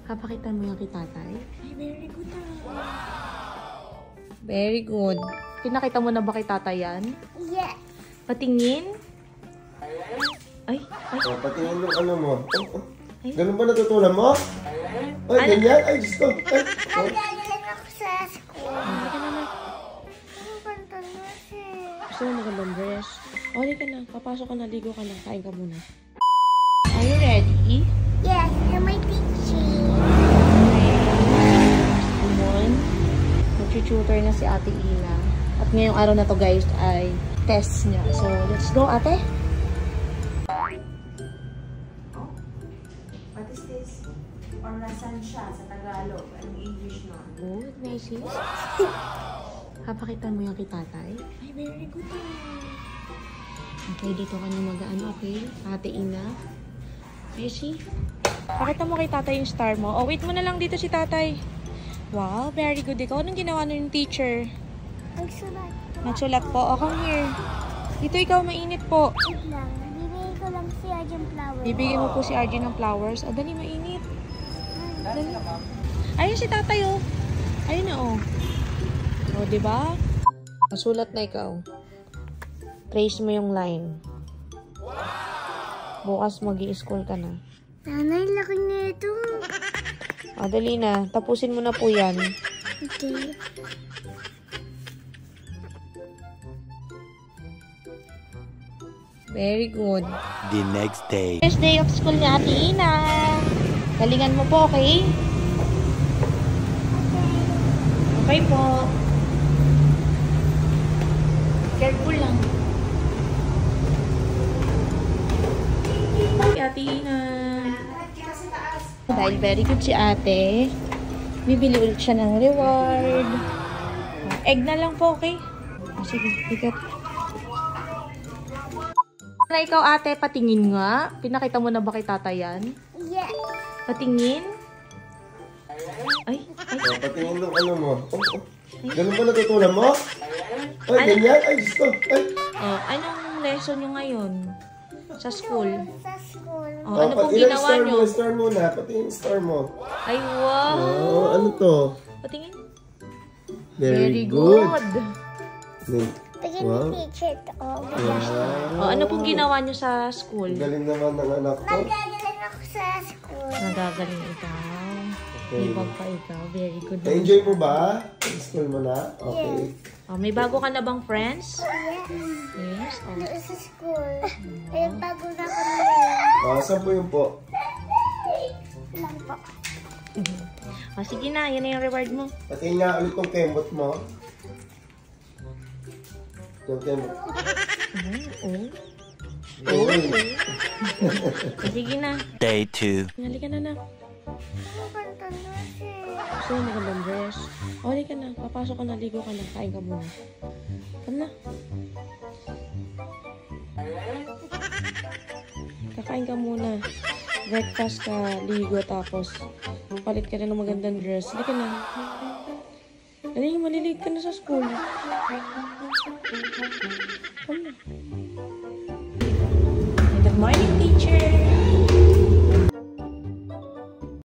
Papakitan mo yung kay tatay. Ay, very good Very good. Pinakita mo na ba kay tatay yan? Yeah. Patingin? Ay. Patingin yung ano mo. Ganun ba natutunan mo? Ay, ganyan? Ay, Diyos ko. Ay, gagaling ako sa school. Hindi ka naman. Ang ganda na siya. Gusto mo magandang dress? O, hindi ka na. Papasok ka na. Ligo ka na. Kain ka muna. Are you ready? Yes, and my teaching. Kumon. Mag-tutor na si Ate Ina. At ngayong araw na to guys ay test niya. So, let's go, ate. What is this? Or nasan siya sa Tagalog? Anong English nun? Good, Macy. Papakitan mo yung kay tatay. Ay, very good. Okay, dito ka na mag-ano, okay? Ate Ina. Macy. Pakita mo kay tatay yung star mo. Oh, wait mo na lang dito si tatay. Wow, very good. Ikaw, anong ginawa na yung teacher? Nagsulat. Nagsulat po. Oh, come here. Dito ikaw, mainit po. Wait lang. Bibigay ko lang si Arjun Flower. Bibigyan mo po si RJ ng flowers. Ah, dali, mainit. Dali. Ayun si tatay, oh. Ayun na, oh. O, diba? Nasulat na ikaw. Trace mo yung line. Bukas mag-i-school ka na. Nanay, laki na ito. O, dali na. Tapusin mo na po yan. Okay. Very good. The next day. First day of school ni Ate Ina. Galingan mo po, okay? Okay po. Careful lang. Ate Ina. Dahil very good si ate, bibili ulit siya ng reward. Egg na lang po, okay? Sige, tigat. Na ikaw ate, patingin nga. Pinakita mo na ba kay tatay yan? Yeah. Patingin? Ay. Patingin yung ano mo. Ganun ba natutunan mo? Ay, ganyan? Ay, Diyos ko. Ay. Oh, anong lesson nyo ngayon? Sa school? Sa school. Oh, ano pong ginawa nyo? Star muna. Patingin star mo. Ay, wow! Oh, ano to? Patingin? Very good. Tingin Wow. ni teacher to. Oh, ano pong ginawa nyo sa school? Galing naman ng anak ko. Nagagaling ako sa school. Nagagaling ikaw. Okay. Ibang pa ikaw. Very good. Na-enjoy mo ba? Ang school mo na? Okay. Oh, may bago ka na bang friends? Yes. Yes. Oh. Doon sa school. Ayun, bago na ako na Saan po yun po? lang po. Oh, sige na. Yan na yung reward mo. Patingin nga ulit tong kembot mo. Yung kembot. Oh. Oh. Sige na. Day 2. Halika na na. Ang ganda na siya. Gusto mo magandang dress? O, halika na. Papasok ka na. Ligo ka na. Kain ka muna. Come na. Kakain ka muna. Breakfast ka, ligo, tapos palit ka na ng magandang dress. Halika na. Dali, malilig ka na sa school. Come na. Good morning, teacher.